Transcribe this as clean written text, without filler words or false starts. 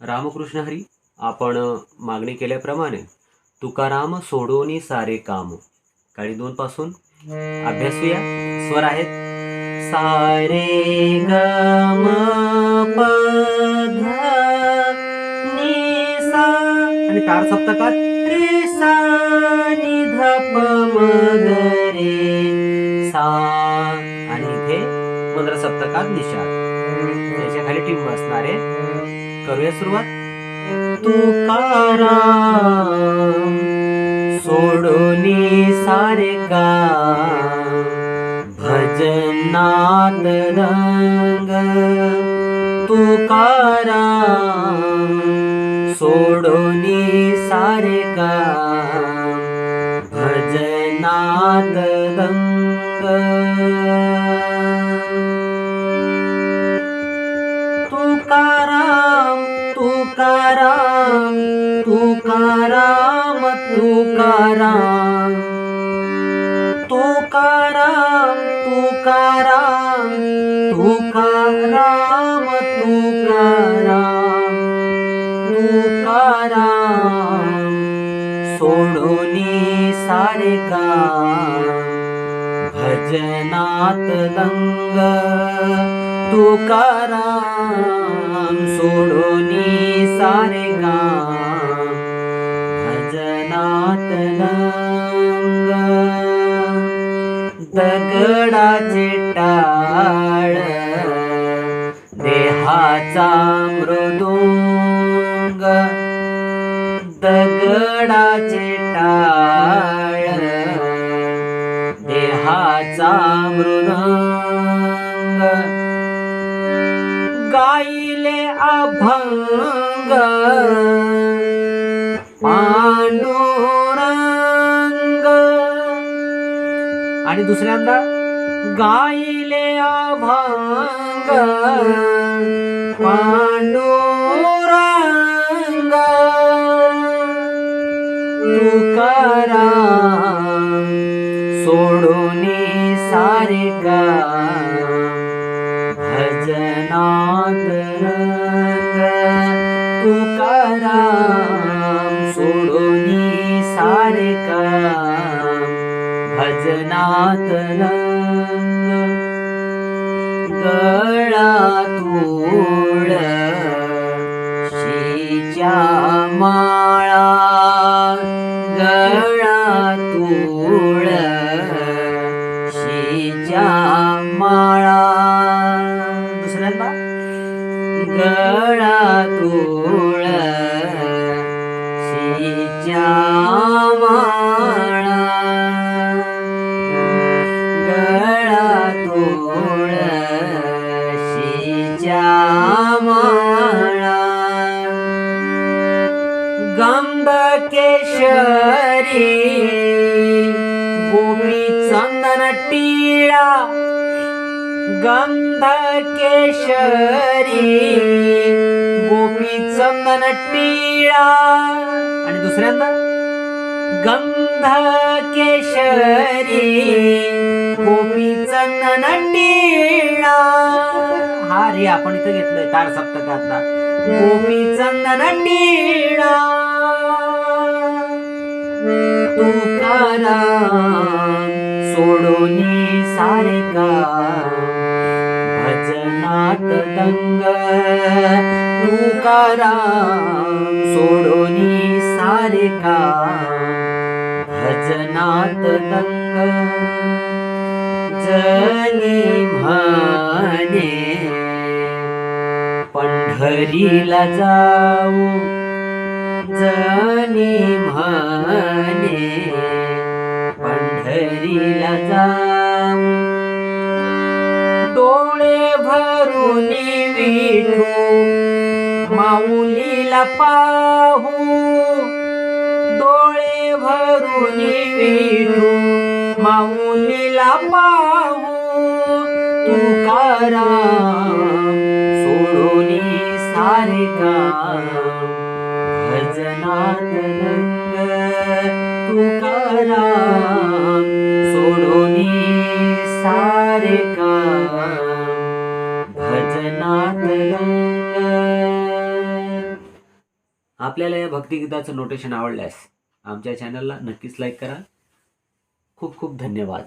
रामकृष्ण हरी. आपण मागणी केल्याप्रमाणे तुकाराम सोडोनी सारे काम काळी 2 पासून अभ्यासूया. स्वर आहेत सारे ग म प ध नि सा आणि तार सप्तकात रे सा नि ध प म ग रे सा आणि इथे मंद्र सप्तकात निषाद. त्याच्या खाली टिंब असणार आहे. करूया सुरुवात. तुकाराम सोडोनी सारे काम भजनात रंग. तुकाराम सोडोनी सारे काम भजनात रंग. तुकाराम तुकाराम तुकाराम तुकाराम तुकाराम तुकाराम तुकाराम तुकाराम तुकाराम सोडोनी सारे काम भजनात दंग. तुकाराम सोडोनी सारे काम भजनात दंग. दगडाचे टाळ देहाचा मृदुंग. दगडाचे टाळ देहाचा मृदुंग. गाईले अभंग पांडुरंग. आणि दुसऱ्यांदा गाईले अभंग पांडुरंग. तुकाराम सोडोनी सारे काम भजनात रंग. तुकाराम सोडोनी सारे काम भजनात रंग. गळातूळ शीच्या माळा. गळातूळ शीच्या माळा. दुसऱ्यांदा गळातूळ शीच्या माळा. गळातूळ शीच्या माळा. गंध केशरी गोपी चंदन टिळा. गंध केशरी गोपी चंदन टिळा. आणि दुसऱ्यांदा गंध केशरी गोपी चंदन टिळा. हा रे आपण इथे घेतलंय तार सप्तकातला. गोपी चंदन टिळा. तुकाराम सोडोनी सारे काम भजनात दंग. तुकाराम सोडोनी सारे काम भजनात दंग. जनी म्हणे पंढरीला जाऊ. जनी म्हणे पंढरीला जाऊ. डोळे भरून विठू माऊलीला पाहू. डोळे भरून विठू माऊलीला पाहू. तुकाराम सोडोनी सारे काम भजनात रंग. तुकाराम सोडोनी सारे काम भजनात रंग. आपल्याला या भक्तिगीताचं नोटेशन आवडल्यास आमच्या चॅनलला नक्कीच लाईक करा. खूप खूप धन्यवाद.